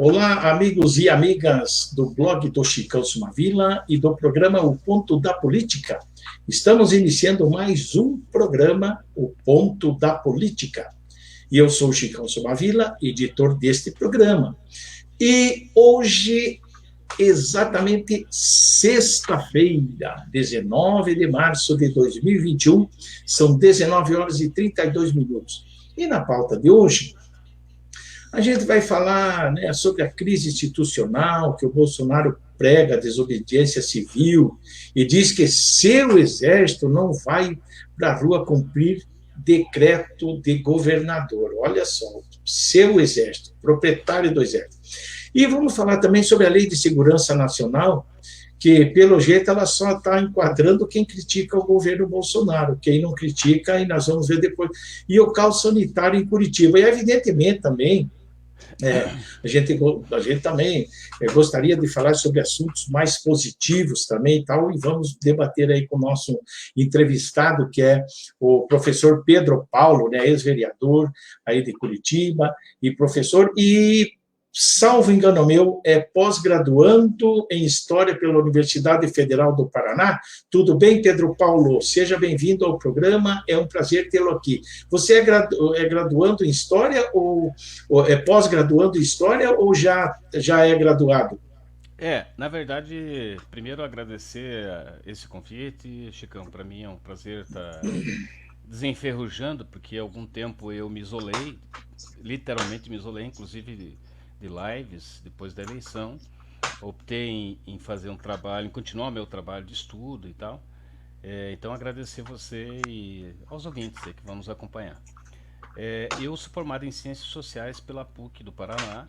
Olá, amigos e amigas do blog do Chicão Sumavila e do programa O Ponto da Política. Estamos iniciando mais um programa, O Ponto da Política. E eu sou o Chicão Sumavila, editor deste programa. E hoje, exatamente sexta-feira, 19 de março de 2021, são 19 horas e 32 minutos. E na pauta de hoje, a gente vai falar, né, sobre a crise institucional, que o Bolsonaro prega a desobediência civil e diz que seu exército não vai para a rua cumprir decreto de governador. Olha só, seu exército, proprietário do exército. E vamos falar também sobre a Lei de Segurança Nacional, que, pelo jeito, ela só está enquadrando quem critica o governo Bolsonaro. Quem não critica, e nós vamos ver depois. E o caos sanitário em Curitiba. E, evidentemente, também, a gente também gostaria de falar sobre assuntos mais positivos também e tal, e vamos debater aí com o nosso entrevistado, que é o professor Pedro Paulo, né, ex-vereador aí de Curitiba, e professor, e, salvo engano meu, é pós-graduando em História pela Universidade Federal do Paraná. Tudo bem, Pedro Paulo? Seja bem-vindo ao programa, é um prazer tê-lo aqui. Você é graduando em História ou é pós-graduando em História ou já é graduado? Na verdade, primeiro agradecer esse convite, Chicão. Para mim é um prazer estar desenferrujando, porque há algum tempo eu me isolei, literalmente me isolei, inclusive de lives depois da eleição. Optei em fazer um trabalho, em continuar meu trabalho de estudo e tal. Então agradecer você e aos ouvintes aí que vão nos acompanhar. Eu sou formado em Ciências Sociais pela PUC do Paraná.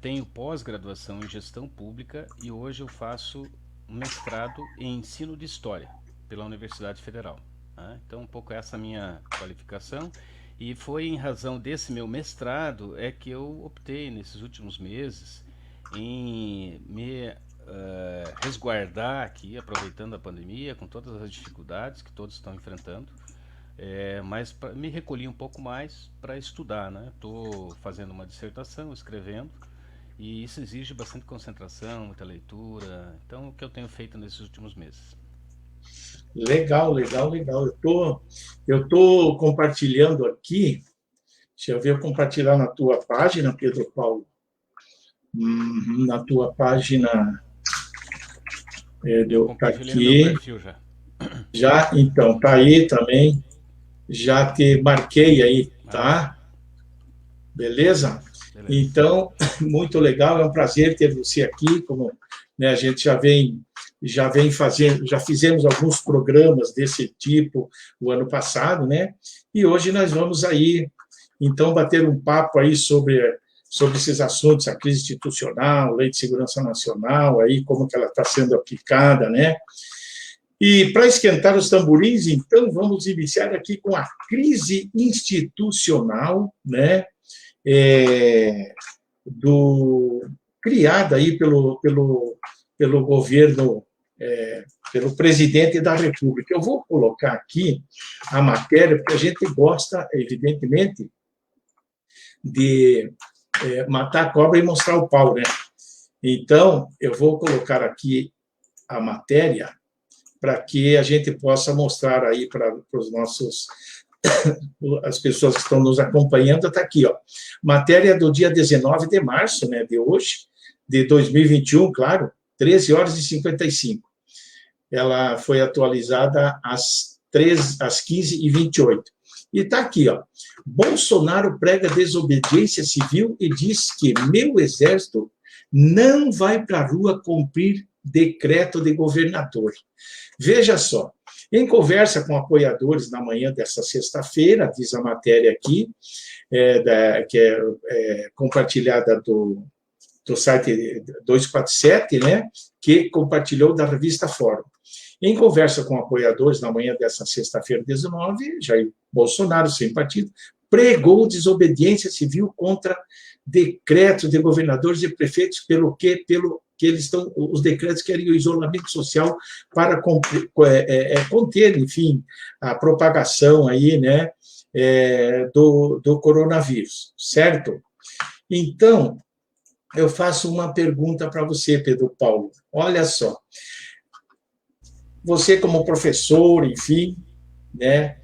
Tenho pós-graduação em Gestão Pública e hoje eu faço um mestrado em Ensino de História pela Universidade Federal, né? Então, um pouco essa minha qualificação. E foi em razão desse meu mestrado que eu optei, nesses últimos meses, em me resguardar aqui, aproveitando a pandemia, com todas as dificuldades que todos estão enfrentando. Mas me recolhi um pouco mais para estudar, né? Estou fazendo uma dissertação, escrevendo, e isso exige bastante concentração, muita leitura. Então, o que eu tenho feito nesses últimos meses? Legal, legal, legal. Eu tô compartilhando aqui, deixa eu ver, eu compartilhar na tua página, Pedro Paulo. Na tua página, tá Compartilhei no meu aqui. perfil já. Já, então, tá aí também. Já te marquei aí, Ah, tá? Beleza? beleza. Então, muito legal, é um prazer ter você aqui, como, né, a gente já vem fazendo, já fizemos alguns programas desse tipo o ano passado, né? E hoje nós vamos aí, então, bater um papo aí sobre esses assuntos, a crise institucional, lei de segurança nacional, aí como que ela está sendo aplicada, né? E para esquentar os tamborins, então, vamos iniciar aqui com a crise institucional, né, é, criada aí pelo governo, pelo presidente da República. Eu vou colocar aqui a matéria, porque a gente gosta, evidentemente, de matar a cobra e mostrar o pau, né? Então, eu vou colocar aqui a matéria para que a gente possa mostrar aí para os nossos, as pessoas que estão nos acompanhando, está aqui, ó, matéria do dia 19 de março, né, de hoje, de 2021, claro, 13 horas e 55. Ela foi atualizada às 15h28. E está aqui, ó, Bolsonaro prega desobediência civil e diz que meu exército não vai para a rua cumprir decreto de governador. Veja só, em conversa com apoiadores na manhã desta sexta-feira, diz a matéria aqui, que é compartilhada do site 247, né, que compartilhou da revista Fórum. Em conversa com apoiadores na manhã desta sexta-feira, 19, Jair Bolsonaro, sem partido, pregou desobediência civil contra decretos de governadores e prefeitos, pelo que eles estão, os decretos querem o isolamento social para conter, enfim, a propagação aí, né, do coronavírus, certo? Então, eu faço uma pergunta para você, Pedro Paulo. Olha só, você como professor, enfim, né,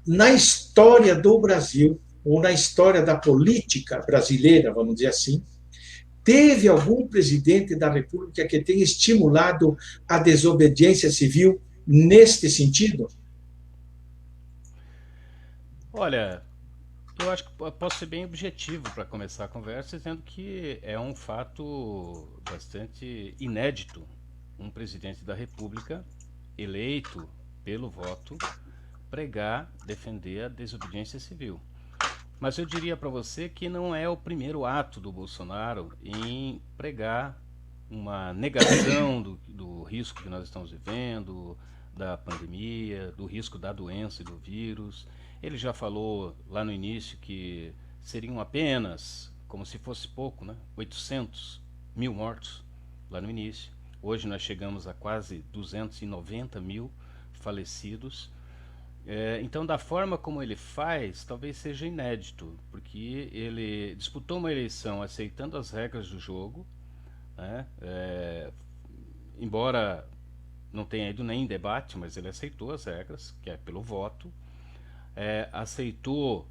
na história do Brasil, ou na história da política brasileira, vamos dizer assim, teve algum presidente da República que tenha estimulado a desobediência civil neste sentido? Olha, eu acho que posso ser bem objetivo para começar a conversa, dizendo que é um fato bastante inédito um presidente da República eleito pelo voto pregar, defender a desobediência civil. Mas eu diria para você que não é o primeiro ato do Bolsonaro em pregar uma negação do risco que nós estamos vivendo, da pandemia, do risco da doença e do vírus. Ele já falou lá no início que seriam apenas, como se fosse pouco, né, 800 mil mortos lá no início. Hoje nós chegamos a quase 290 mil falecidos. Então, da forma como ele faz, talvez seja inédito, porque ele disputou uma eleição aceitando as regras do jogo, né? Embora não tenha ido nem em debate, mas ele aceitou as regras, que é pelo voto, aceitou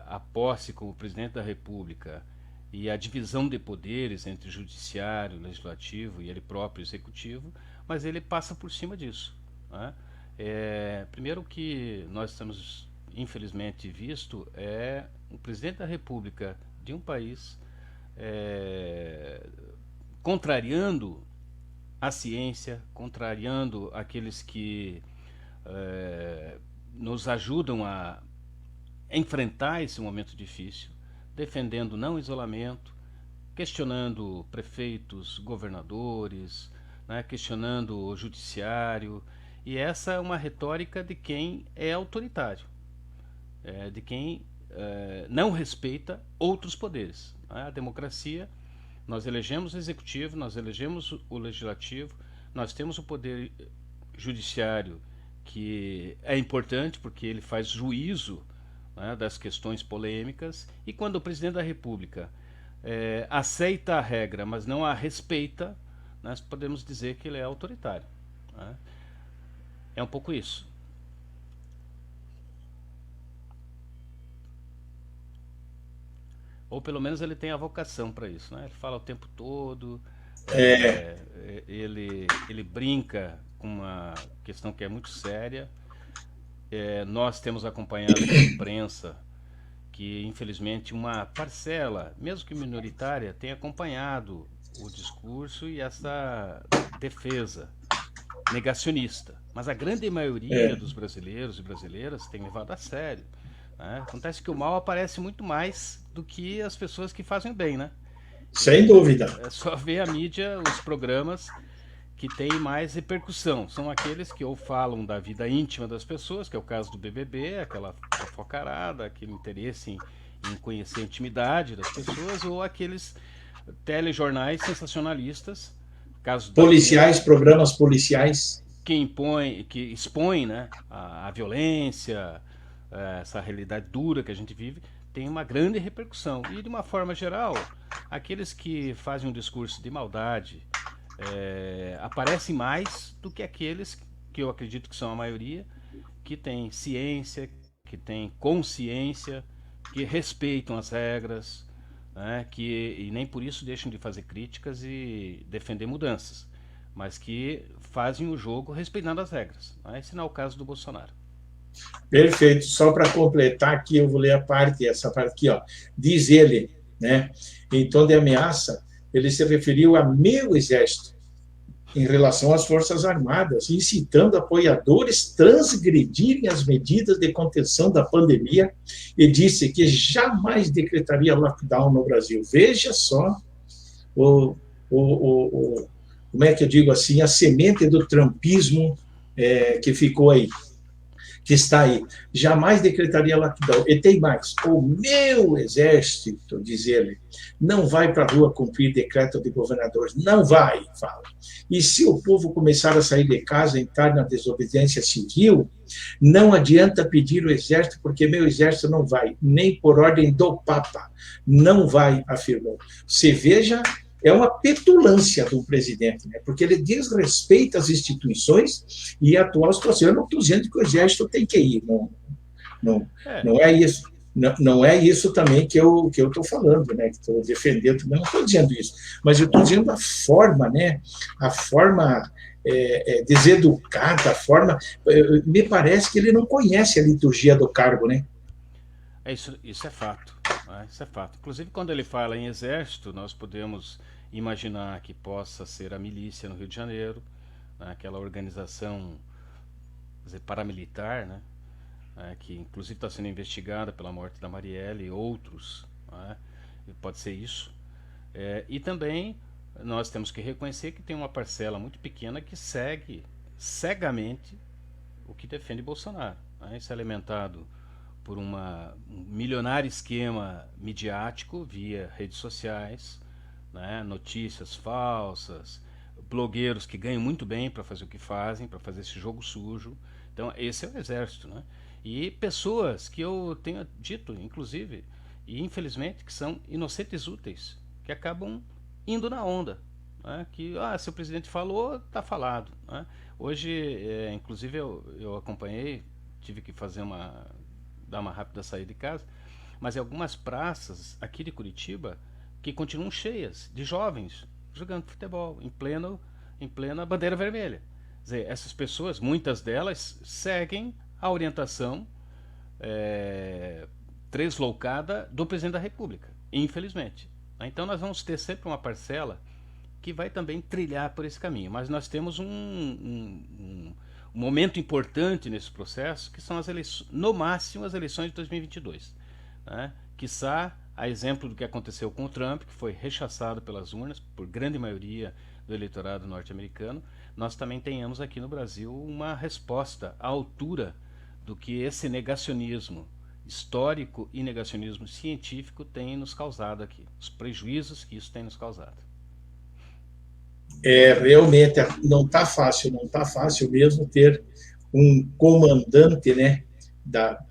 a posse como presidente da República e a divisão de poderes entre judiciário, legislativo e ele próprio executivo, mas ele passa por cima disso, né? Primeiro que nós temos infelizmente visto é o presidente da República de um país contrariando a ciência, contrariando aqueles que nos ajudam a enfrentar esse momento difícil, defendendo não isolamento, questionando prefeitos, governadores, né, questionando o judiciário. E essa é uma retórica de quem é autoritário, de quem não respeita outros poderes. A democracia, nós elegemos o executivo, nós elegemos o legislativo, nós temos o poder judiciário, que é importante porque ele faz juízo, né, das questões polêmicas, e quando o presidente da República aceita a regra, mas não a respeita, nós podemos dizer que ele é autoritário, né? É um pouco isso. Ou pelo menos ele tem a vocação para isso, né? Ele fala o tempo todo, ele brinca com uma questão que é muito séria. Nós temos acompanhado pela imprensa que, infelizmente, uma parcela, mesmo que minoritária, tem acompanhado o discurso e essa defesa negacionista, mas a grande maioria dos brasileiros e brasileiras tem levado a sério, né? Acontece que o mal aparece muito mais do que as pessoas que fazem o bem, né? Sem dúvida. É só ver a mídia, os programas que têm mais repercussão. São aqueles que ou falam da vida íntima das pessoas, que é o caso do BBB, aquela fofocarada, aquele interesse em conhecer a intimidade das pessoas, ou aqueles telejornais sensacionalistas, policiais, programas policiais que expõem, né, a violência, essa realidade dura que a gente vive, tem uma grande repercussão. E de uma forma geral, aqueles que fazem um discurso de maldade aparecem mais do que aqueles que eu acredito que são a maioria, que têm ciência, que têm consciência, que respeitam as regras, né, e nem por isso deixam de fazer críticas e defender mudanças, mas que fazem o jogo respeitando as regras, né? Esse não é o caso do Bolsonaro. Perfeito. Só para completar aqui, eu vou ler essa parte aqui, ó. Diz ele, né, em tom de ameaça, ele se referiu a meu exército em relação às Forças Armadas, incitando apoiadores transgredirem as medidas de contenção da pandemia, e disse que jamais decretaria lockdown no Brasil. Veja só como é que eu digo assim, a semente do trumpismo que ficou aí. que está aí, jamais decretaria lockdown. E tem mais, o meu exército, diz ele, não vai para a rua cumprir decreto de governador, não vai, fala. E se o povo começar a sair de casa, entrar na desobediência civil, não adianta pedir o exército, porque meu exército não vai, nem por ordem do Papa, não vai, afirmou. Você veja, é uma petulância do presidente, né? Porque ele desrespeita as instituições e a atual situação. Eu não estou dizendo que o exército tem que ir, não é isso. Não é isso também que eu estou falando, né? Que estou defendendo, não estou dizendo isso. Mas eu estou dizendo a forma, né? A forma deseducada, a forma... me parece que ele não conhece a liturgia do cargo, né? Isso é fato. Isso é fato. Inclusive, quando ele fala em exército, nós podemos imaginar que possa ser a milícia no Rio de Janeiro, né, aquela organização, quer dizer, paramilitar, né, que inclusive está sendo investigada pela morte da Marielle e outros, né, pode ser isso. E também nós temos que reconhecer que tem uma parcela muito pequena que segue cegamente o que defende Bolsonaro. Né, isso é alimentado por um milionário esquema midiático via redes sociais, né, notícias falsas, blogueiros que ganham muito bem para fazer o que fazem, para fazer esse jogo sujo. Então esse é o exército, né? E pessoas que eu tenho dito, inclusive, e infelizmente, que são inocentes úteis, que acabam indo na onda, né? Que, se o presidente falou, está falado, né? Hoje, inclusive, eu acompanhei, tive que dar uma rápida saída de casa, mas em algumas praças aqui de Curitiba que continuam cheias de jovens jogando futebol em plena bandeira vermelha. Quer dizer, essas pessoas, muitas delas, seguem a orientação tresloucada do presidente da República, infelizmente. Então nós vamos ter sempre uma parcela que vai também trilhar por esse caminho, mas nós temos um momento importante nesse processo, que são as eleições, no máximo as eleições de 2022, né? Quiçá, a exemplo do que aconteceu com o Trump, que foi rechaçado pelas urnas por grande maioria do eleitorado norte-americano, nós também tenhamos aqui no Brasil uma resposta à altura do que esse negacionismo histórico e negacionismo científico tem nos causado aqui, os prejuízos que isso tem nos causado. Realmente não está fácil mesmo ter um comandante, né,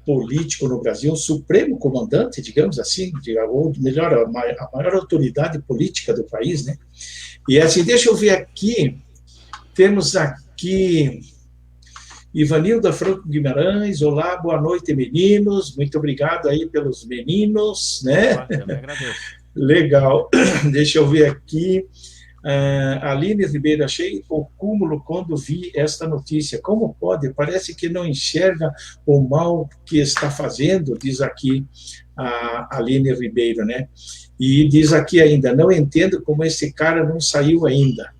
político no Brasil, um supremo comandante, digamos assim, ou melhor, a maior autoridade política do país, né? E assim, deixa eu ver aqui, temos aqui Ivanilda Franco Guimarães, olá, boa noite, meninos, muito obrigado aí pelos meninos, né? Também agradeço. Legal, deixa eu ver aqui. Aline Ribeiro, achei o cúmulo quando vi esta notícia. Como pode? Parece que não enxerga o mal que está fazendo, diz aqui a Aline Ribeiro, né? E diz aqui ainda, não entendo como esse cara não saiu ainda.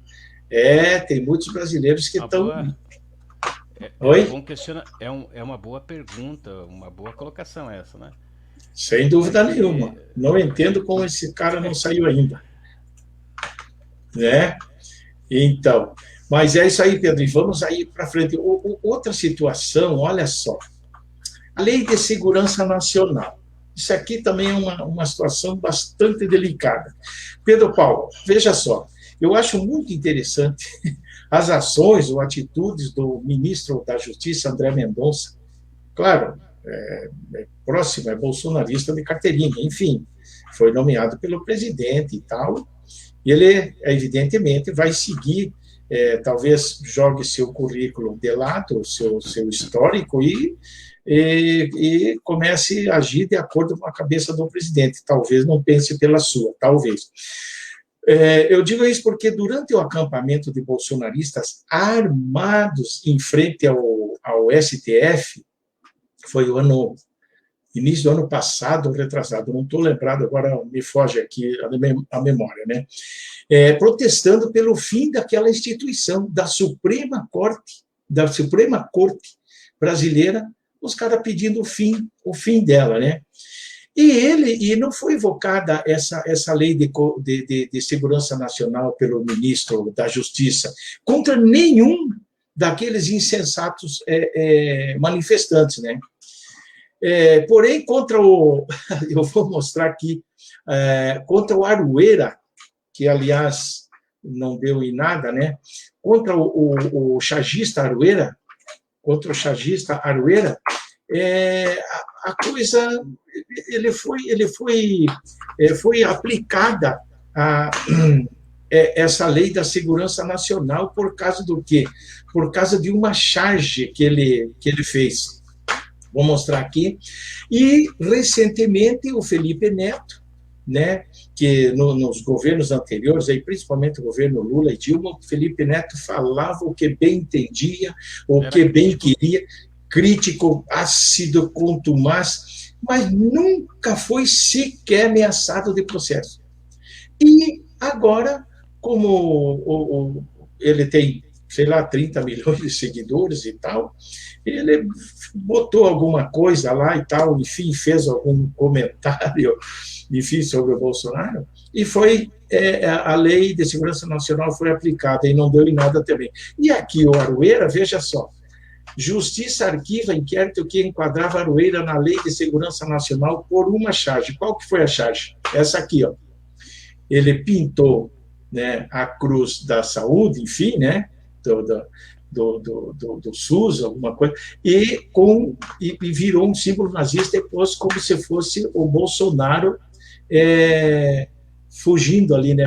Tem muitos brasileiros que estão... Oi? É uma boa pergunta, uma boa colocação essa, né? Sem dúvida nenhuma. Não entendo como esse cara não saiu ainda. Né? Então, mas é isso aí, Pedro, e vamos aí para frente. Outra situação, olha só, a Lei de Segurança Nacional. Isso aqui também é uma situação bastante delicada. Pedro Paulo, veja só, eu acho muito interessante as ações ou atitudes do ministro da Justiça, André Mendonça. Claro, próximo, é bolsonarista de carteirinha, enfim, foi nomeado pelo presidente e tal. E ele, evidentemente, vai seguir, talvez jogue seu currículo de lado, seu histórico, e comece a agir de acordo com a cabeça do presidente. Talvez não pense pela sua, talvez. Eu digo isso porque durante o acampamento de bolsonaristas armados em frente ao STF, foi o início do ano passado, retrasado, não estou lembrado, agora me foge aqui a memória, né? Protestando pelo fim daquela instituição, da Suprema Corte brasileira, os caras pedindo o fim dela, né? E não foi invocada essa lei de segurança nacional pelo ministro da Justiça contra nenhum daqueles insensatos manifestantes, né? Porém, contra o... Eu vou mostrar aqui, contra o Arueira, que, aliás, não deu em nada, né? Contra o chagista Arueira, a coisa... Foi aplicada essa lei da segurança nacional por causa do quê? Por causa de uma charge que ele fez. Vou mostrar aqui. E, recentemente, o Felipe Neto, né, que nos governos anteriores, aí, principalmente o governo Lula e Dilma, o Felipe Neto falava o que bem entendia, o que bem queria, crítico, ácido, contumaz, mas nunca foi sequer ameaçado de processo. E agora, como ele tem, sei lá, 30 milhões de seguidores e tal, ele botou alguma coisa lá e tal, enfim, fez algum comentário, enfim, sobre o Bolsonaro, e foi, a lei de segurança nacional foi aplicada e não deu em nada também. E aqui o Arueira, veja só, Justiça arquiva inquérito que enquadrava Arueira na lei de segurança nacional por uma charge. Qual que foi a charge? Essa aqui, ó. Ele pintou, né, a cruz da saúde, enfim, né, do SUS, alguma coisa, e virou um símbolo nazista e pôs como se fosse o Bolsonaro fugindo ali, né,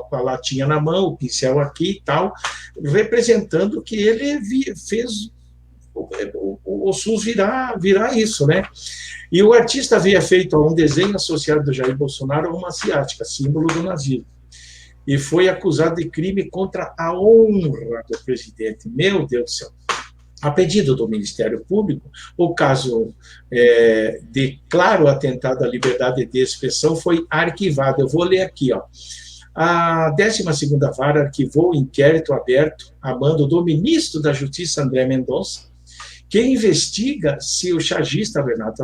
com a latinha na mão, o pincel aqui e tal, representando que ele fez o SUS virar isso, né? E o artista havia feito um desenho associado do Jair Bolsonaro a uma asiática, símbolo do nazismo, e foi acusado de crime contra a honra do presidente. Meu Deus do céu. A pedido do Ministério Público, o caso de claro atentado à liberdade de expressão foi arquivado. Eu vou ler aqui, ó. A 12ª Vara arquivou o inquérito aberto a mando do ministro da Justiça, André Mendonça, que investiga se o chargista Renato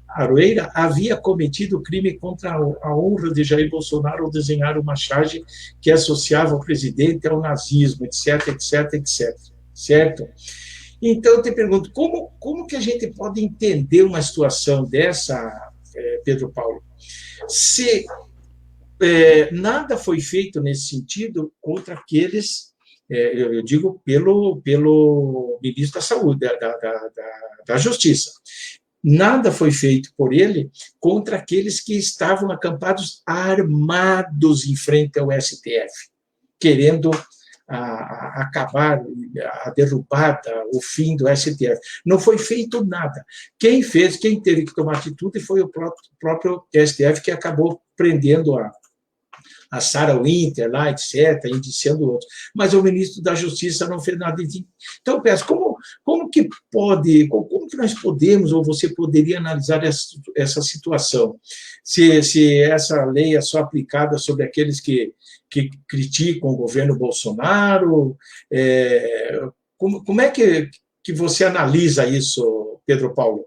Aroeira havia cometido crime contra a honra de Jair Bolsonaro ao desenhar uma charge que associava o presidente ao nazismo, etc, etc, etc. Certo? Então, eu te pergunto, como que a gente pode entender uma situação dessa, Pedro Paulo, se nada foi feito nesse sentido contra aqueles, eu digo pelo ministro da Saúde, da Justiça. Nada foi feito por ele contra aqueles que estavam acampados armados em frente ao STF, querendo acabar, a derrubada, o fim do STF. Não foi feito nada. Quem teve que tomar atitude foi o próprio STF, que acabou prendendo a Sarah Winter, lá, etc., indiciando outros. Mas o ministro da Justiça não fez nada. Então, eu peço, como que nós podemos, ou você poderia analisar essa situação? Se essa lei é só aplicada sobre aqueles que criticam o governo Bolsonaro, como é que você analisa isso, Pedro Paulo?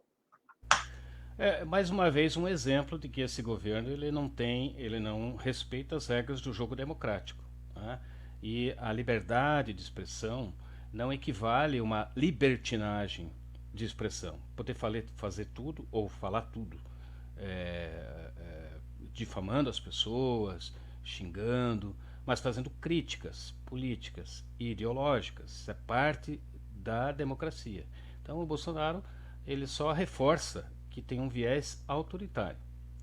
Mais uma vez um exemplo de que esse governo ele não respeita as regras do jogo democrático, né? E a liberdade de expressão não equivale a uma libertinagem de expressão. Poder fazer tudo ou falar tudo, difamando as pessoas, xingando, mas fazendo críticas políticas e ideológicas. Isso é parte da democracia. Então o Bolsonaro ele só reforça que tem um viés autoritário.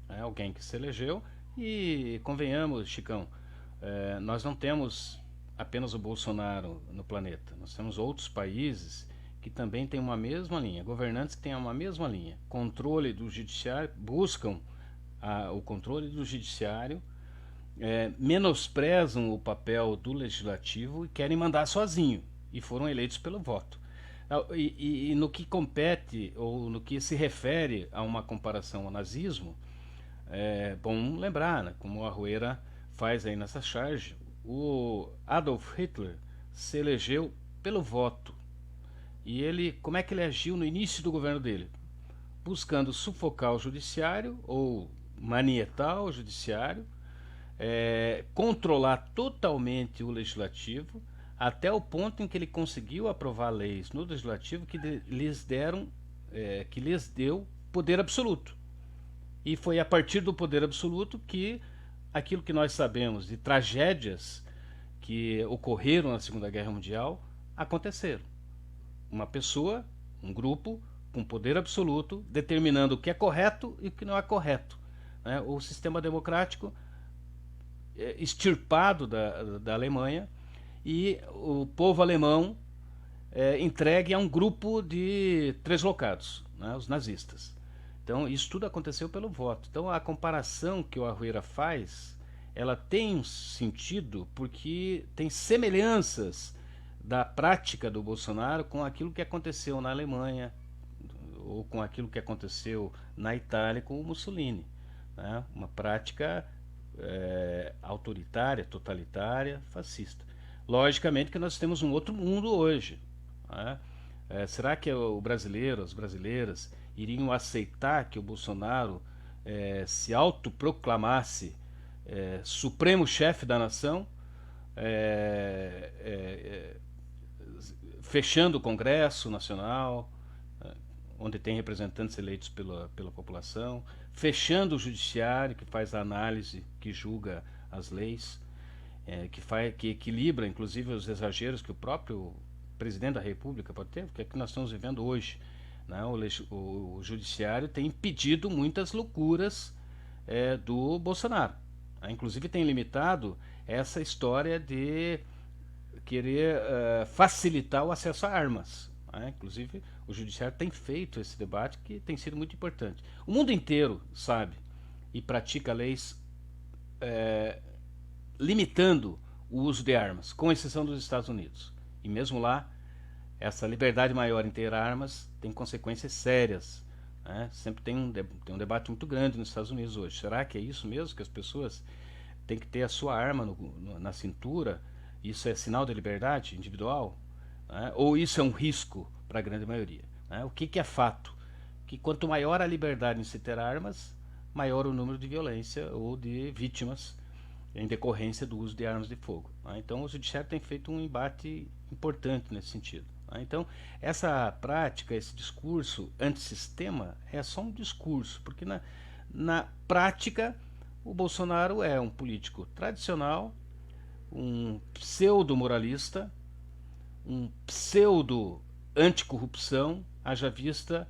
É alguém que se elegeu e, convenhamos, Chicão, nós não temos apenas o Bolsonaro no planeta. Nós temos outros países que também têm uma mesma linha, governantes que têm uma mesma linha. Controle do judiciário, buscam o controle do judiciário, menosprezam o papel do legislativo e querem mandar sozinho, e foram eleitos pelo voto. E no que compete, ou no que se refere a uma comparação ao nazismo, é bom lembrar, né, como a Arueira faz aí nessa charge, o Adolf Hitler se elegeu pelo voto. E como é que ele agiu no início do governo dele? Buscando sufocar o judiciário, ou manietar o judiciário, controlar totalmente o legislativo, até o ponto em que ele conseguiu aprovar leis no legislativo que lhes deu poder absoluto. E foi a partir do poder absoluto que aquilo que nós sabemos de tragédias que ocorreram na Segunda Guerra Mundial aconteceram. Uma pessoa, um grupo, com poder absoluto, determinando o que é correto e o que não é correto. Né? O sistema democrático extirpado da Alemanha e o povo alemão entregue a um grupo de treslocados, né? Os nazistas. Então, isso tudo aconteceu pelo voto. Então, a comparação que o Arrueira faz, ela tem um sentido porque tem semelhanças da prática do Bolsonaro com aquilo que aconteceu na Alemanha ou com aquilo que aconteceu na Itália com o Mussolini, né? Uma prática autoritária, totalitária, fascista. Logicamente que nós temos um outro mundo hoje, né? Será que o brasileiro, as brasileiras iriam aceitar que o Bolsonaro se autoproclamasse supremo chefe da nação, fechando o Congresso Nacional, onde tem representantes eleitos pela população, fechando o judiciário, que faz a análise, que julga as leis, que equilibra, inclusive, os exageros que o próprio presidente da República pode ter, porque é que nós estamos vivendo hoje. Né? O judiciário tem impedido muitas loucuras do Bolsonaro. Inclusive tem limitado essa história de querer facilitar o acesso a armas. Inclusive o judiciário tem feito esse debate que tem sido muito importante. O mundo inteiro sabe e pratica leis limitando o uso de armas, com exceção dos Estados Unidos. E mesmo lá, essa liberdade maior em ter armas tem consequências sérias. Né? Sempre tem um debate muito grande nos Estados Unidos hoje. Será que é isso mesmo que as pessoas têm que ter a sua arma na cintura? Isso é sinal de liberdade individual? Né? Ou isso é um risco para a grande maioria? Né? O que é fato? Que quanto maior a liberdade em se ter armas, maior o número de violência ou de vítimas em decorrência do uso de armas de fogo. Né? Então o judiciário tem feito um embate importante nesse sentido. Então, essa prática, esse discurso antissistema é só um discurso, porque na prática o Bolsonaro é um político tradicional, um pseudo-moralista, um pseudo-anticorrupção, haja vista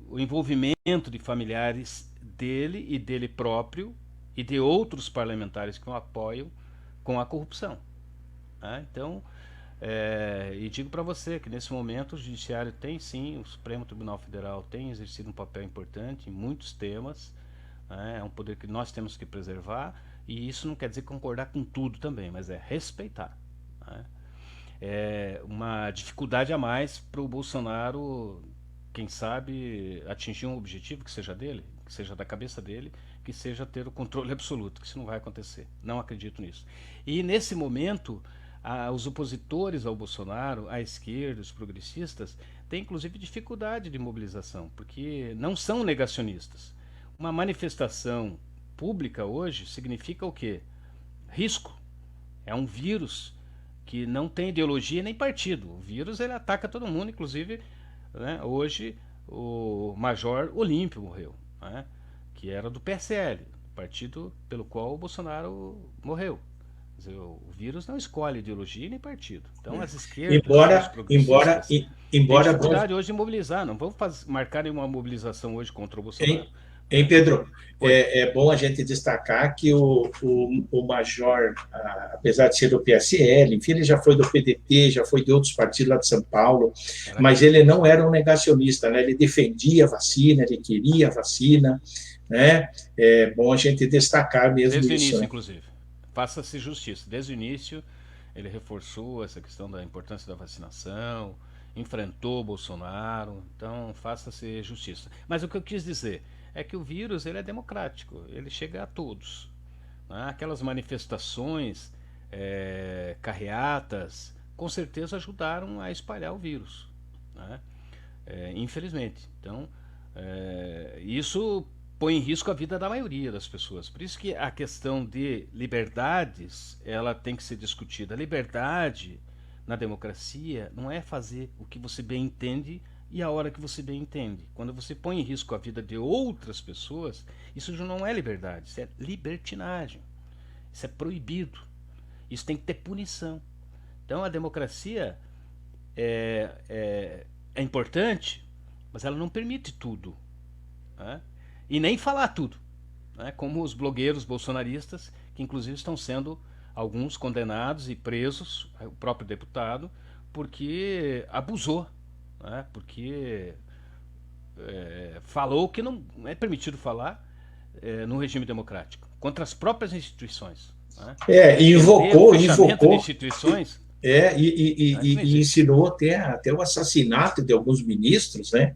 o envolvimento de familiares dele e dele próprio e de outros parlamentares que o apoiam com a corrupção. Então, e digo para você que nesse momento o Judiciário tem sim, o Supremo Tribunal Federal tem exercido um papel importante em muitos temas, é um poder que nós temos que preservar, e isso não quer dizer concordar com tudo também, mas é respeitar. É uma dificuldade a mais para o Bolsonaro, quem sabe, atingir um objetivo que seja dele, que seja da cabeça dele, que seja ter o controle absoluto, que isso não vai acontecer. Não acredito nisso. E nesse momento os opositores ao Bolsonaro, à esquerda, os progressistas, têm inclusive dificuldade de mobilização, porque não são negacionistas. Uma manifestação pública hoje significa o quê? Risco. É um vírus que não tem ideologia nem partido. O vírus ele ataca todo mundo, inclusive, né, hoje o Major Olímpio morreu, né, que era do PSL, partido pelo qual o Bolsonaro morreu. O vírus não escolhe ideologia nem partido. Então as esquerdas, os progressistas têm dificuldade hoje de mobilizar. Não vamos marcar uma mobilização hoje contra o Bolsonaro. Pedro, é bom a gente destacar que o Major, apesar de ser do PSL, enfim, ele já foi do PDT, já foi de outros partidos lá de São Paulo, mas ele não era um negacionista, né? Ele defendia a vacina, ele queria a vacina, né? É bom a gente destacar mesmo desde isso. Desde o início, né? inclusive. Faça-se justiça. Desde o início, ele reforçou essa questão da importância da vacinação, enfrentou o Bolsonaro, então faça-se justiça. Mas o que eu quis dizer é que o vírus ele é democrático, ele chega a todos. Né? Aquelas manifestações, carreatas, com certeza ajudaram a espalhar o vírus. Né? Infelizmente. Então, isso põe em risco a vida da maioria das pessoas. Por isso que a questão de liberdades, ela tem que ser discutida. A liberdade na democracia não é fazer o que você bem entende e a hora que você bem entende. Quando você põe em risco a vida de outras pessoas, isso já não é liberdade, isso é libertinagem. Isso é proibido. Isso tem que ter punição. Então a democracia é importante, mas ela não permite tudo, né? E nem falar tudo, né? Como os blogueiros bolsonaristas, que inclusive estão sendo alguns condenados e presos, o próprio deputado, porque abusou, né? Porque falou que não é permitido falar no regime democrático, contra as próprias instituições, né? Invocou de instituições. E ensinou até o assassinato de alguns ministros, né?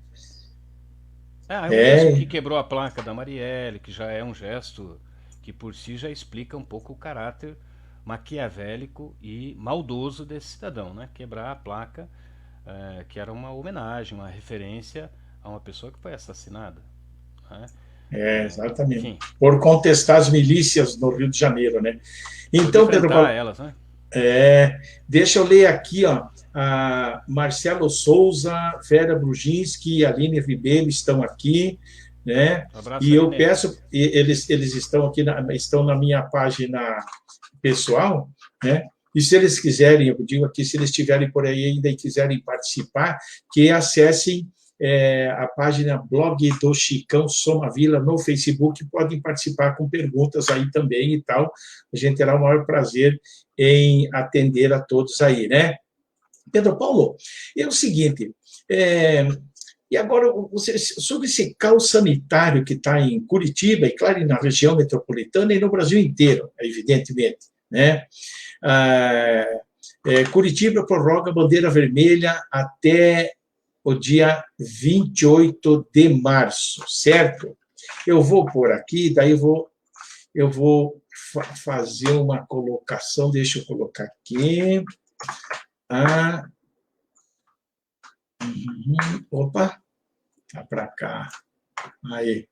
O mesmo que quebrou a placa da Marielle, que já é um gesto que por si já explica um pouco o caráter maquiavélico e maldoso desse cidadão, né? Quebrar a placa, que era uma homenagem, uma referência a uma pessoa que foi assassinada, né? Exatamente. Enfim. Por contestar as milícias no Rio de Janeiro, né? Então, Pedro Paulo, elas, né? Deixa eu ler aqui, ó. A Marcelo Souza, Vera Brujinski e Aline Ribeiro estão aqui, né? Abraço, e eu Aline. peço, eles estão aqui, estão na minha página pessoal, né? E se eles quiserem, eu digo aqui, se eles estiverem por aí ainda e quiserem participar, que acessem a página blog do Chicão Somavila no Facebook, podem participar com perguntas aí também e tal. A gente terá o maior prazer em atender a todos aí, né? Pedro Paulo, é o seguinte, e agora, sobre esse caos sanitário que está em Curitiba, e claro, na região metropolitana e no Brasil inteiro, evidentemente, né? Curitiba prorroga a bandeira vermelha até o dia 28 de março, certo? Eu vou por aqui, daí eu vou fazer uma colocação, deixa eu colocar aqui. Opa, tá para cá. Aí.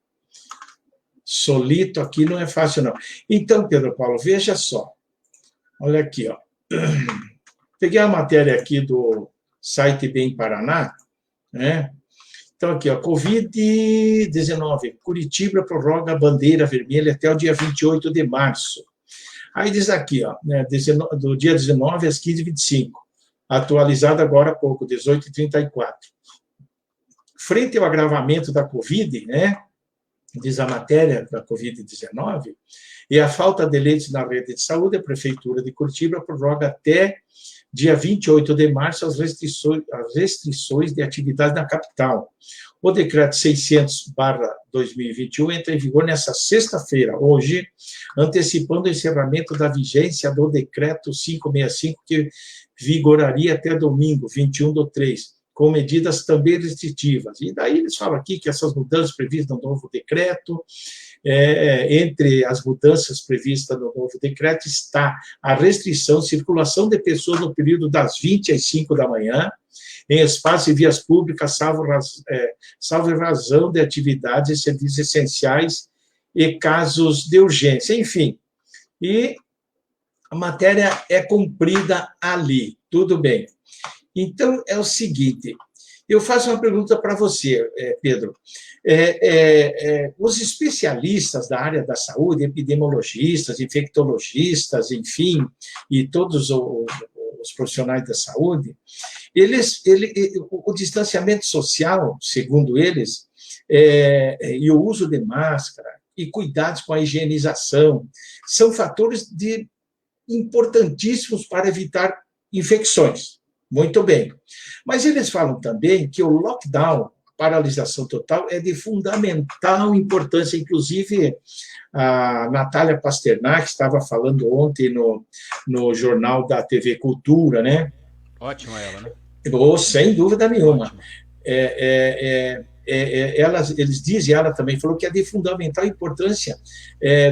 Solito aqui não é fácil, não. Então, Pedro Paulo, veja só. Olha aqui, ó. Peguei a matéria aqui do site Bem Paraná, né? Então, aqui, ó, Covid-19, Curitiba prorroga a bandeira vermelha até o dia 28 de março. Aí diz aqui, ó, né, do dia 19 às 15h25, atualizado agora há pouco, 18h34. Frente ao agravamento da Covid, né, diz a matéria da Covid-19, e a falta de leitos na rede de saúde, a Prefeitura de Curitiba prorroga até dia 28 de março as restrições de atividade na capital. O decreto 600/2021 entra em vigor nesta sexta-feira, hoje, antecipando o encerramento da vigência do decreto 565, que vigoraria até domingo, 21/3, com medidas também restritivas. E daí eles falam aqui que essas mudanças previstas no novo decreto, entre as mudanças previstas no novo decreto está a restrição de circulação de pessoas no período das 20 às 5 da manhã, em espaços e vias públicas, salvo razão de atividades e serviços essenciais e casos de urgência, enfim. E a matéria é cumprida ali, tudo bem. Então, é o seguinte, eu faço uma pergunta para você, Pedro. Os especialistas da área da saúde, epidemiologistas, infectologistas, enfim, e todos os profissionais da saúde, o distanciamento social, segundo eles, e o uso de máscara, e cuidados com a higienização, são fatores importantíssimos para evitar infecções. Muito bem. Mas eles falam também que o lockdown, paralisação total, é de fundamental importância. Inclusive, a Natália Pasternak estava falando ontem no jornal da TV Cultura, né? Ótima ela, né? Sem dúvida nenhuma. Eles dizem, ela também falou que é de fundamental importância,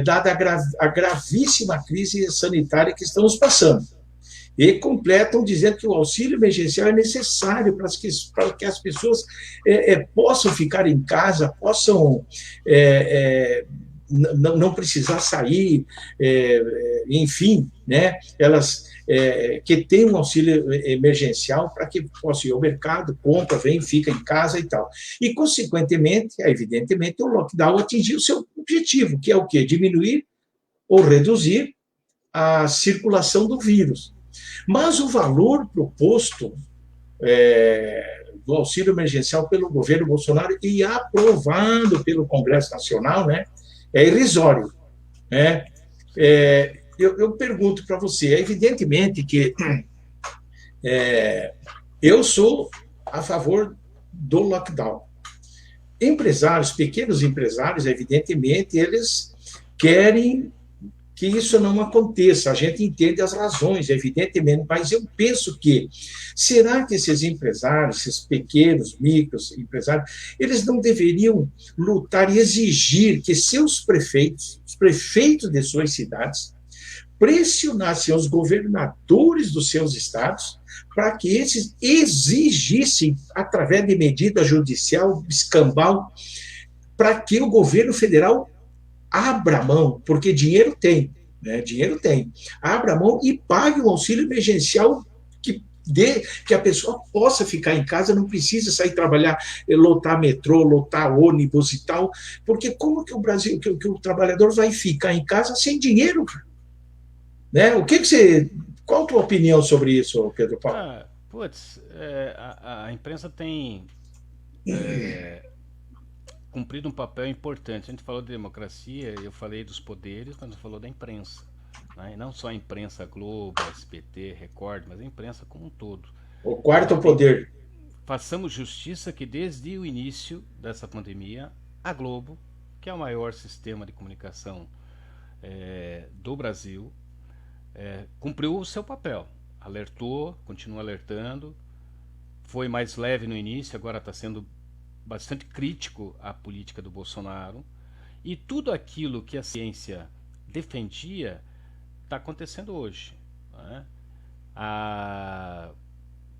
dada a gravíssima crise sanitária que estamos passando. E completam dizendo que o auxílio emergencial é necessário para que as pessoas possam ficar em casa, possam não precisar sair, enfim, né? Elas que tem um auxílio emergencial para que possa ir ao mercado, compra, vem, fica em casa e tal. E, consequentemente, evidentemente, o lockdown atingiu o seu objetivo, que é o quê? Diminuir ou reduzir a circulação do vírus. Mas o valor proposto do auxílio emergencial pelo governo Bolsonaro e aprovado pelo Congresso Nacional, né, é irrisório. Né? Eu pergunto para você, é evidentemente que eu sou a favor do lockdown. Empresários, pequenos empresários, evidentemente, eles querem que isso não aconteça. A gente entende as razões, evidentemente, mas eu penso que, será que esses empresários, esses pequenos, micros empresários, eles não deveriam lutar e exigir que seus prefeitos, os prefeitos de suas cidades, pressionassem os governadores dos seus estados para que esses exigissem, através de medida judicial, escambau, para que o governo federal abra mão, porque dinheiro tem, né? Dinheiro tem. Abra mão e pague o auxílio emergencial que a pessoa possa ficar em casa, não precisa sair trabalhar, lotar metrô, lotar ônibus e tal, porque como que o Brasil, que o trabalhador vai ficar em casa sem dinheiro? Né? O que você... Qual a tua opinião sobre isso, Pedro Paulo? A imprensa tem cumprido um papel importante. A gente falou de democracia, eu falei dos poderes, mas não falou da imprensa. Né? E não só a imprensa Globo, SBT, Record, mas a imprensa como um todo. O quarto poder. Façamos justiça que desde o início dessa pandemia, a Globo, que é o maior sistema de comunicação do Brasil, cumpriu o seu papel. Alertou, continua alertando, foi mais leve no início, agora está sendo bastante crítico à política do Bolsonaro, e tudo aquilo que a ciência defendia está acontecendo hoje. Né? Há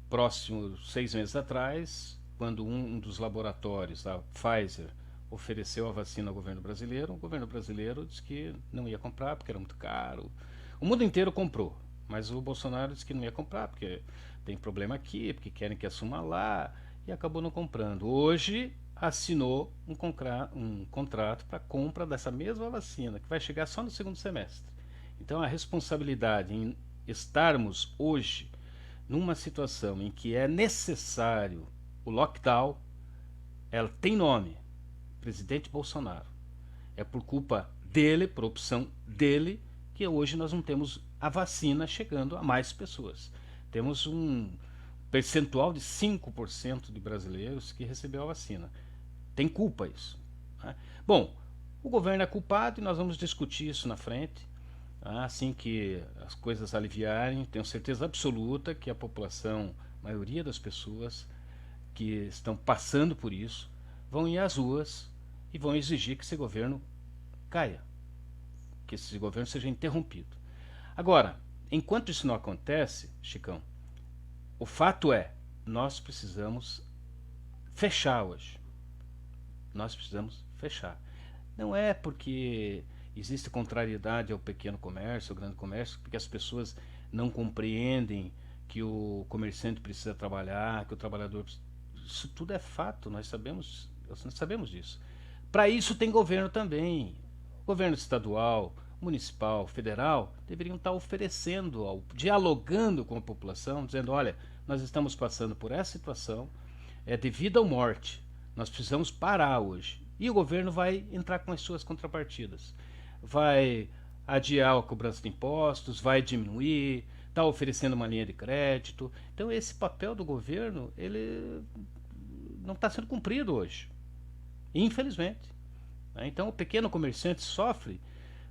próximos 6 meses atrás, quando um dos laboratórios, a Pfizer, ofereceu a vacina ao governo brasileiro, o governo brasileiro disse que não ia comprar porque era muito caro. O mundo inteiro comprou, mas o Bolsonaro disse que não ia comprar porque tem problema aqui, porque querem que assuma lá, e acabou não comprando. Hoje assinou um contrato para compra dessa mesma vacina, que vai chegar só no segundo semestre. Então a responsabilidade em estarmos hoje numa situação em que é necessário o lockdown, ela tem nome, presidente Bolsonaro. É por culpa dele, por opção dele, que hoje nós não temos a vacina chegando a mais pessoas. Temos um percentual de 5% de brasileiros que recebeu a vacina. Tem culpa isso. Né? Bom, o governo é culpado e nós vamos discutir isso na frente. Assim que as coisas aliviarem, tenho certeza absoluta que a população, a maioria das pessoas que estão passando por isso, vão ir às ruas e vão exigir que esse governo caia, que esse governo seja interrompido. Agora, enquanto isso não acontece, Chicão, o fato é, nós precisamos fechar hoje. Nós precisamos fechar. Não é porque existe contrariedade ao pequeno comércio, ao grande comércio, porque as pessoas não compreendem que o comerciante precisa trabalhar, que o trabalhador precisa... Isso tudo é fato, nós sabemos disso. Para isso tem governo também. Governo estadual, municipal, federal, deveriam estar oferecendo, dialogando com a população, dizendo, olha, nós estamos passando por essa situação, é de vida ou morte, nós precisamos parar hoje. E o governo vai entrar com as suas contrapartidas. Vai adiar a cobrança de impostos, vai diminuir, está oferecendo uma linha de crédito. Então esse papel do governo, ele não está sendo cumprido hoje, infelizmente. Então o pequeno comerciante sofre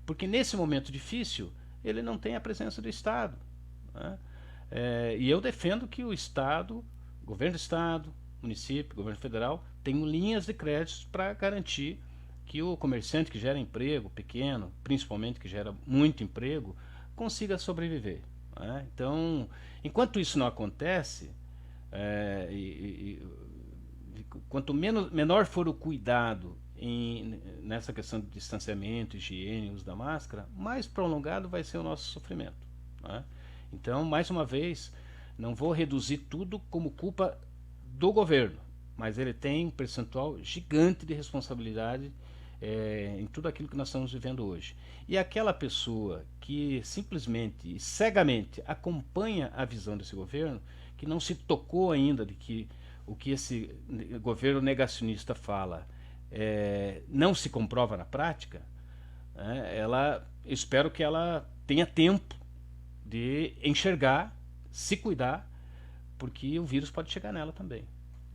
porque nesse momento difícil ele não tem a presença do Estado. Né? E eu defendo que o Estado, governo do Estado, município, governo federal, tenham linhas de crédito para garantir que o comerciante que gera emprego pequeno, principalmente que gera muito emprego, consiga sobreviver. né? Então, enquanto isso não acontece, é, e, quanto menor for o cuidado nessa questão de distanciamento, higiene, uso da máscara, mais prolongado vai ser o nosso sofrimento, né? Então, mais uma vez, não vou reduzir tudo como culpa do governo, mas ele tem um percentual gigante de responsabilidade em tudo aquilo que nós estamos vivendo hoje. E aquela pessoa que simplesmente e cegamente acompanha a visão desse governo, que não se tocou ainda de que o que esse governo negacionista fala não se comprova na prática, né? Espero que ela tenha tempo de enxergar, se cuidar, porque o vírus pode chegar nela também,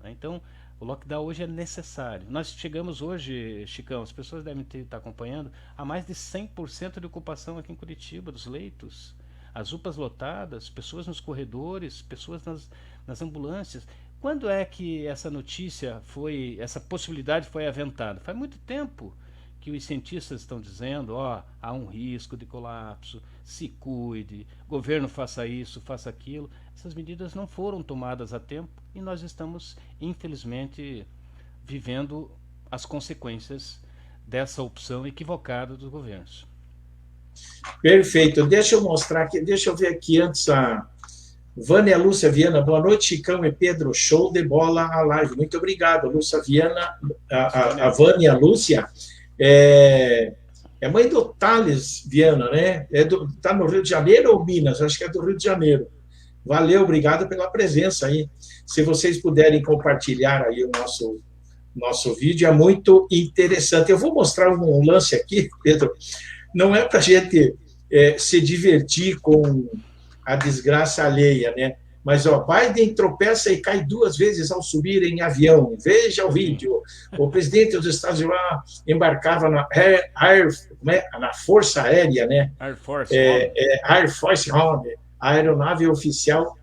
né? Então, o lockdown hoje é necessário. Nós chegamos hoje, Chicão, as pessoas devem estar acompanhando, a mais de 100% de ocupação aqui em Curitiba, dos leitos. As UPAs lotadas, pessoas nos corredores, pessoas nas ambulâncias. Quando é que essa notícia essa possibilidade foi aventada? Faz muito tempo que os cientistas estão dizendo, há um risco de colapso, se cuide, governo faça isso, faça aquilo. Essas medidas não foram tomadas a tempo e nós estamos, infelizmente, vivendo as consequências dessa opção equivocada dos governos. Perfeito. Deixa eu mostrar aqui, deixa eu ver aqui antes a Vânia Lúcia Viana. Boa noite, Chicão e Pedro. Show de bola a live. Muito obrigado, Lúcia Viana. A Vânia Lúcia é mãe do Thales Viana, né? Tá no Rio de Janeiro ou Minas? Acho que é do Rio de Janeiro. Valeu, obrigado pela presença aí. Se vocês puderem compartilhar aí o nosso vídeo, é muito interessante. Eu vou mostrar um lance aqui, Pedro. Não é para a gente se divertir com a desgraça alheia, né? Mas, Biden tropeça e cai 2 vezes ao subir em avião. Veja o vídeo. O presidente dos Estados Unidos embarcava na Força Aérea, né? Air Force One. Air Force One, a aeronave oficial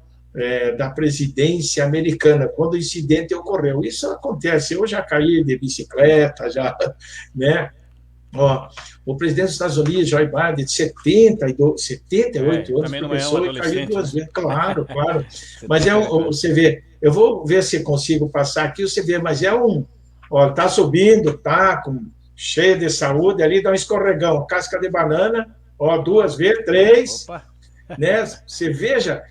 da presidência americana, quando o incidente ocorreu. Isso acontece. Eu já caí de bicicleta, né? O presidente dos Estados Unidos, Joe Biden, de 78 anos, começou e caiu 2 vezes. Claro. Mas você vê, eu vou ver se consigo passar aqui, você vê, mas tá subindo, tá cheio de saúde, ali dá um escorregão, casca de banana, 2 vezes, 3, opa, né? Você veja,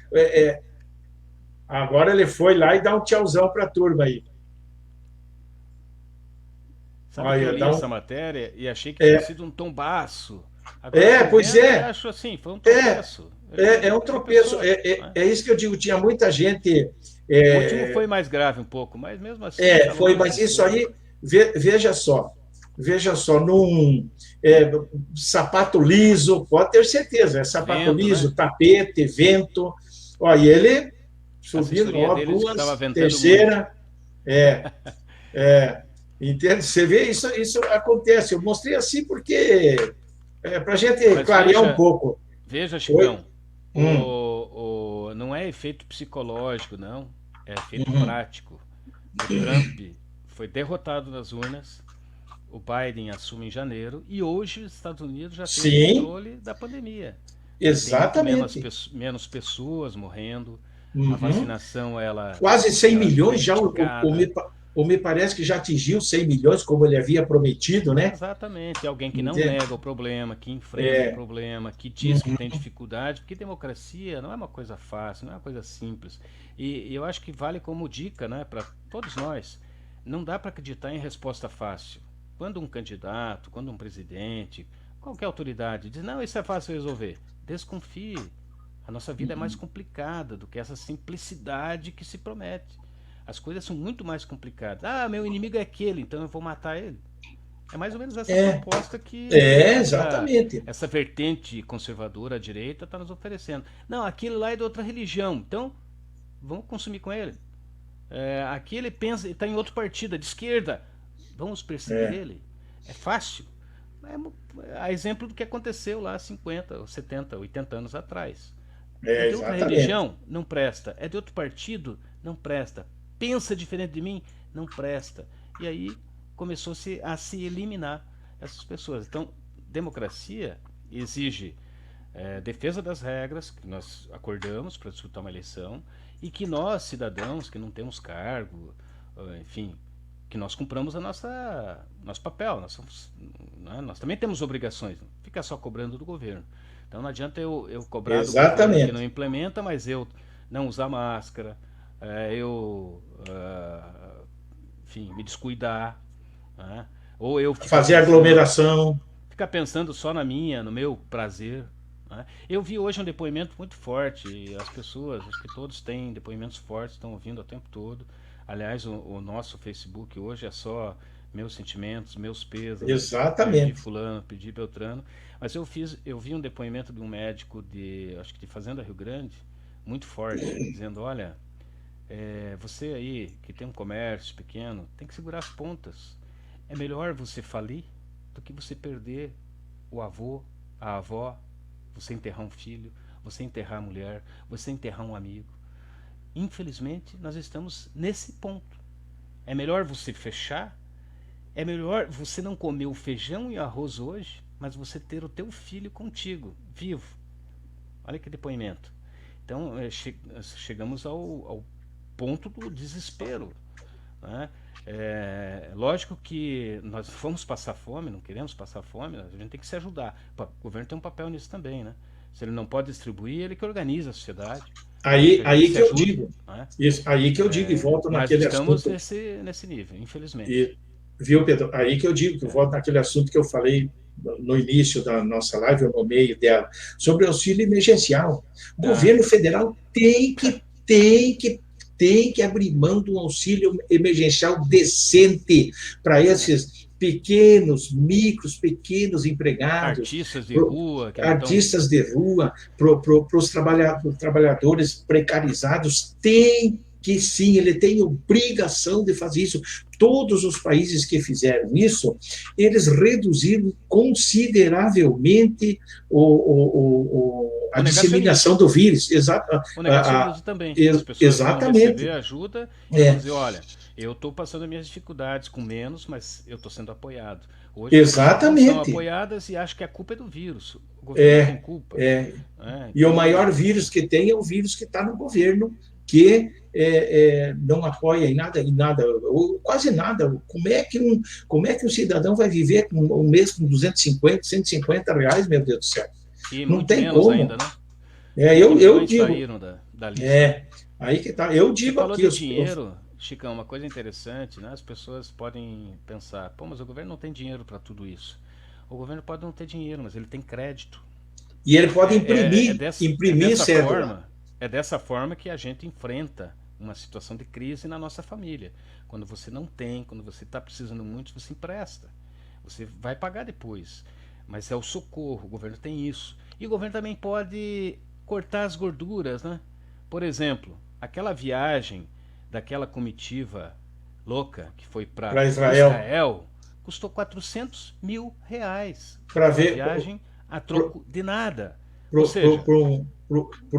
agora ele foi lá e dá um tchauzão para a turma aí. Sabe que eu li essa matéria e achei que tinha sido um tombaço. Agora, pois é. Eu acho assim, foi um tropeço. É um tropeço. É isso que eu digo, tinha muita gente. O último foi mais grave um pouco, mas mesmo assim. Foi, mas isso aí, veja só, num sapato liso, pode ter certeza, sapato vento, liso, né? Tapete, vento. E ele subindo, 2, terceira. Entende? Você vê, isso acontece. Eu mostrei assim porque para a gente clarear um pouco. Veja, Chicão, não é efeito psicológico, não. É efeito prático. O Trump foi derrotado nas urnas, o Biden assume em janeiro e hoje os Estados Unidos já tem o controle da pandemia. Exatamente. Tem menos pessoas morrendo, a vacinação, quase 100 milhões já me parece que já atingiu 100 milhões, como ele havia prometido, né? Exatamente. Alguém que não nega o problema, que enfrenta o problema, que diz que tem dificuldade, porque democracia não é uma coisa fácil, não é uma coisa simples. E eu acho que vale como dica, né, para todos nós. Não dá para acreditar em resposta fácil. Quando um candidato, quando um presidente, qualquer autoridade diz, não, isso é fácil resolver, desconfie. A nossa vida é mais complicada do que essa simplicidade que se promete. As coisas são muito mais complicadas. Meu inimigo é aquele, então eu vou matar ele. É mais ou menos essa proposta que exatamente. Essa vertente conservadora à direita está nos oferecendo. Não, aquele lá é de outra religião, então vamos consumir com ele. Aqui ele pensa, está em outro partido, de esquerda, vamos perseguir ele. É fácil. A exemplo do que aconteceu lá 50, 70, 80 anos atrás. É de outra religião? Não presta. É de outro partido? Não presta. Pensa diferente de mim? Não presta. E aí começou-se a se eliminar essas pessoas. Então, democracia exige defesa das regras que nós acordamos para disputar uma eleição e que nós, cidadãos que não temos cargo, enfim, que nós cumpramos nosso papel. Nós também temos obrigações, não fica só cobrando do governo. Então não adianta eu cobrar do governo que não implementa, mas eu não usar máscara, enfim, me descuidar, né? Ou eu fazer aglomeração, ficar pensando só no meu prazer, né? Eu vi hoje um depoimento muito forte, e as pessoas, acho que todos têm depoimentos fortes, estão ouvindo o tempo todo. Aliás, o nosso Facebook hoje é só meus sentimentos, meus pesos. Exatamente. Perdi fulano, perdi Beltrano. Mas eu vi um depoimento de um médico acho que de Fazenda Rio Grande, muito forte, dizendo, olha, você aí que tem um comércio pequeno, tem que segurar as pontas. É melhor você falir do que você perder o avô, a avó, você enterrar um filho, você enterrar a mulher, você enterrar um amigo. Infelizmente, nós estamos nesse ponto. É melhor você fechar, é melhor você não comer o feijão e arroz hoje, mas você ter o teu filho contigo, vivo. Olha que depoimento. Então, chegamos ao ponto do desespero, né? Lógico que nós vamos passar fome, não queremos passar fome, a gente tem que se ajudar. O governo tem um papel nisso também, né? Se ele não pode distribuir, ele que organiza a sociedade. Aí que eu digo, né? Isso, aí que eu digo e volto naquele assunto. Nós estamos nesse nível, infelizmente. Viu, Pedro? Aí que eu digo que eu volto naquele assunto que eu falei no início da nossa live, ou no meio dela, sobre o auxílio emergencial. O governo federal tem que abrir mão de um auxílio emergencial decente para esses pequenos empregados, artistas de rua, para os trabalhadores precarizados. Tem que sim, ele tem obrigação de fazer isso. Todos os países que fizeram isso, eles reduziram consideravelmente a disseminação do vírus. O negacionismo também. As pessoas exatamente. Vão receber ajuda e vão dizer, olha, eu estou passando as minhas dificuldades com menos, mas eu estou sendo apoiado. Hoje exatamente. As pessoas são apoiadas e acham que a culpa é do vírus. O governo tem culpa. Então, e o maior vírus que tem é o vírus que está no governo, que não apoia em nada, ou quase nada. Como é que um cidadão vai viver um mês com 250, 150 reais, meu Deus do céu? E não tem como. Ainda, né? Eu digo. Saíram da lista. Aí que tá. Eu digo falou aqui. De dinheiro, Chicão, uma coisa interessante, né? As pessoas podem pensar, pô, mas o governo não tem dinheiro para tudo isso. O governo pode não ter dinheiro, mas ele tem crédito. E ele pode imprimir cédula. É dessa forma que a gente enfrenta uma situação de crise na nossa família. Quando você não tem, quando você está precisando muito, você empresta. Você vai pagar depois. Mas é o socorro, o governo tem isso. E o governo também pode cortar as gorduras, né? Por exemplo, aquela viagem daquela comitiva louca que foi para Israel custou R$400 mil. Para ver. Viagem a troco de nada. Ou seja, por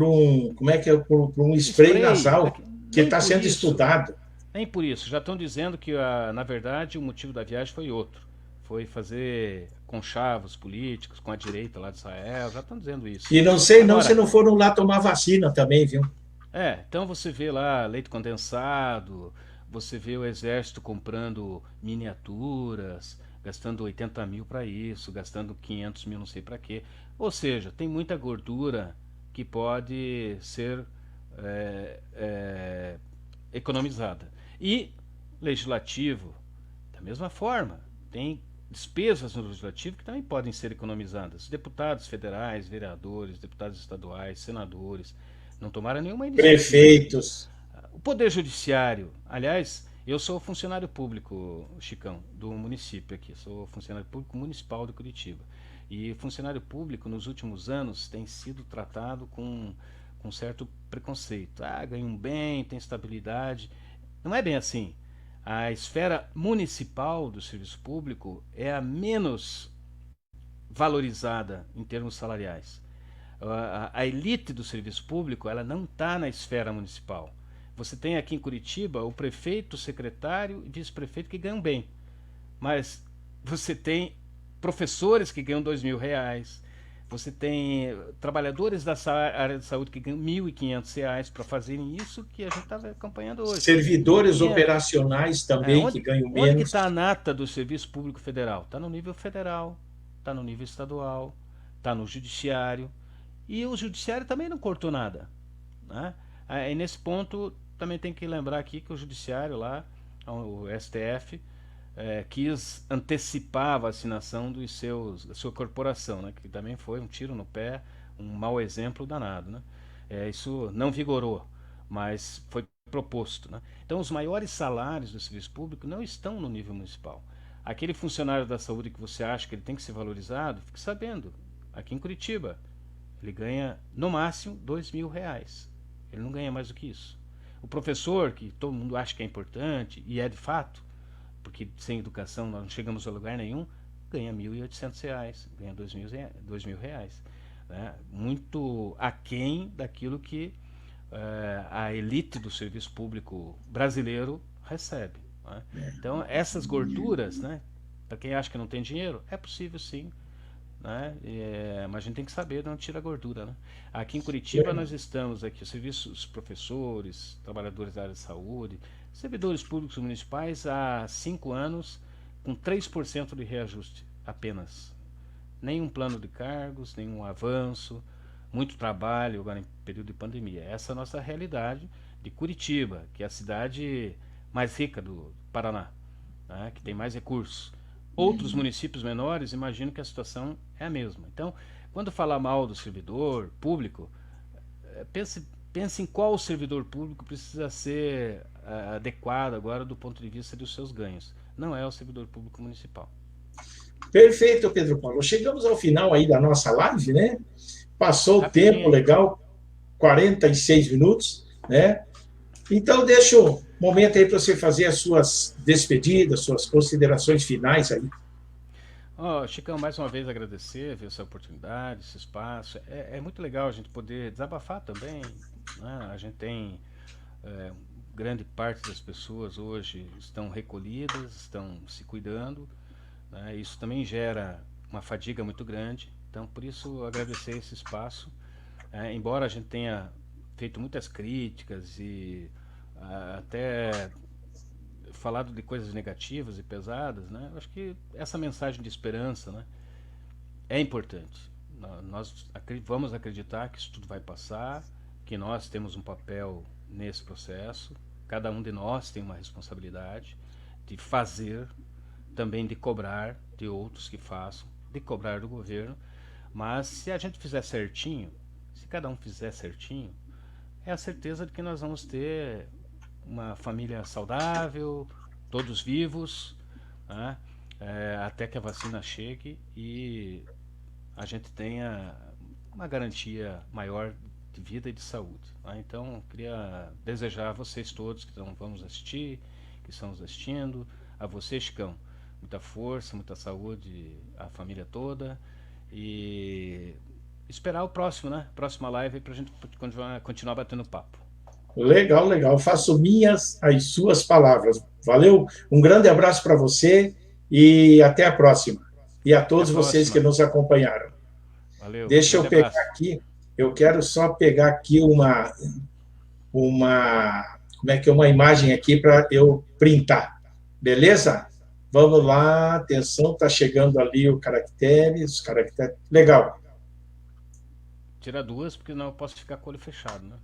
um spray nasal que está sendo estudado. Nem por isso. Já estão dizendo que, na verdade, o motivo da viagem foi outro. Foi fazer conchavos políticos com a direita lá de Israel. Já estão dizendo isso. E não sei agora, se não foram lá tomar vacina também, viu? Então você vê lá leite condensado, você vê o exército comprando miniaturas, gastando 80 mil para isso, gastando 500 mil não sei para quê. Ou seja, tem muita gordura que pode ser economizada. E legislativo, da mesma forma, tem despesas no legislativo que também podem ser economizadas. Deputados federais, vereadores, deputados estaduais, senadores, não tomaram nenhuma iniciativa. Prefeitos. O Poder Judiciário, aliás, eu sou funcionário público, Chicão, do município aqui, sou funcionário público municipal de Curitiba. E funcionário público, nos últimos anos, tem sido tratado com certo preconceito. Ganha um bem, tem estabilidade. Não é bem assim. A esfera municipal do serviço público é a menos valorizada em termos salariais. A elite do serviço público, ela não está na esfera municipal. Você tem aqui em Curitiba o prefeito, o secretário e vice-prefeito que ganham bem. Mas você tem professores que ganham R$2.000, Você tem trabalhadores da área de saúde que ganham R$ 1.500 para fazerem isso que a gente está acompanhando hoje. Servidores 1.500. operacionais também que Onde, ganham onde que menos. está a nata do Serviço Público Federal? Está no nível federal, está no nível estadual, está no judiciário. E o judiciário também não cortou nada, né? Aí nesse ponto também tem que lembrar aqui que o judiciário lá, o STF, quis antecipar a vacinação da sua corporação, né? Que também foi um tiro no pé, um mau exemplo danado, né? Isso não vigorou, mas foi proposto, né? Então os maiores salários do serviço público não estão no nível municipal. Aquele funcionário da saúde que você acha que ele tem que ser valorizado, fique sabendo, aqui em Curitiba, ele ganha no máximo R$ 2.000. Ele não ganha mais do que isso. O professor, que todo mundo acha que é importante, e é de fato, porque sem educação nós não chegamos a lugar nenhum, ganha R$ 1.800, ganha R$ 2.000, né? Muito aquém daquilo que a elite do serviço público brasileiro recebe, né? Então, essas gorduras, né, para quem acha que não tem dinheiro, é possível sim, né? Mas a gente tem que saber de onde tira a gordura, né? Aqui em Curitiba nós estamos aqui, os professores, trabalhadores da área de saúde, servidores públicos municipais há 5 anos com 3% de reajuste apenas. Nenhum plano de cargos, nenhum avanço, muito trabalho agora em período de pandemia. Essa é a nossa realidade de Curitiba, que é a cidade mais rica do Paraná, né, que tem mais recursos. Outros municípios menores, imagino que a situação é a mesma. Então, quando falar mal do servidor público, pense em qual servidor público precisa ser adequado agora do ponto de vista dos seus ganhos. Não é o servidor público municipal. Perfeito, Pedro Paulo. Chegamos ao final aí da nossa live, né? Passou o tempo Rapidinho. legal, 46 minutos, né? Então, deixa um momento aí para você fazer as suas despedidas, suas considerações finais aí. Chicão, mais uma vez agradecer, ver essa oportunidade, esse espaço. É muito legal a gente poder desabafar também, né? A gente tem grande parte das pessoas hoje estão recolhidas, estão se cuidando, né? Isso também gera uma fadiga muito grande. Então, por isso, agradecer esse espaço. Embora a gente tenha feito muitas críticas e até falado de coisas negativas e pesadas, né? Eu acho que essa mensagem de esperança, né, é importante. Nós vamos acreditar que isso tudo vai passar, que nós temos um papel nesse processo, cada um de nós tem uma responsabilidade de fazer, também de cobrar de outros que façam, de cobrar do governo, mas se a gente fizer certinho, se cada um fizer certinho, é a certeza de que nós vamos ter uma família saudável, todos vivos, né? Até que a vacina chegue e a gente tenha uma garantia maior de vida e de saúde, né? Então, queria desejar a vocês todos que vamos assistir, que estamos assistindo, a você, Chicão, muita força, muita saúde, a família toda, e esperar o próximo, né? Próxima live para a gente continuar batendo papo. Legal, legal. Faço minhas as suas palavras. Valeu? Um grande abraço para você e até a próxima. E a Até a todos vocês que próxima. nos acompanharam. Valeu. Deixa Grande eu pegar abraço. aqui, eu quero só pegar aqui como é que é uma imagem aqui para eu printar. Beleza? Vamos lá, atenção, está chegando ali os caracteres. Legal. Tira duas, porque não eu posso ficar com o olho fechado, né?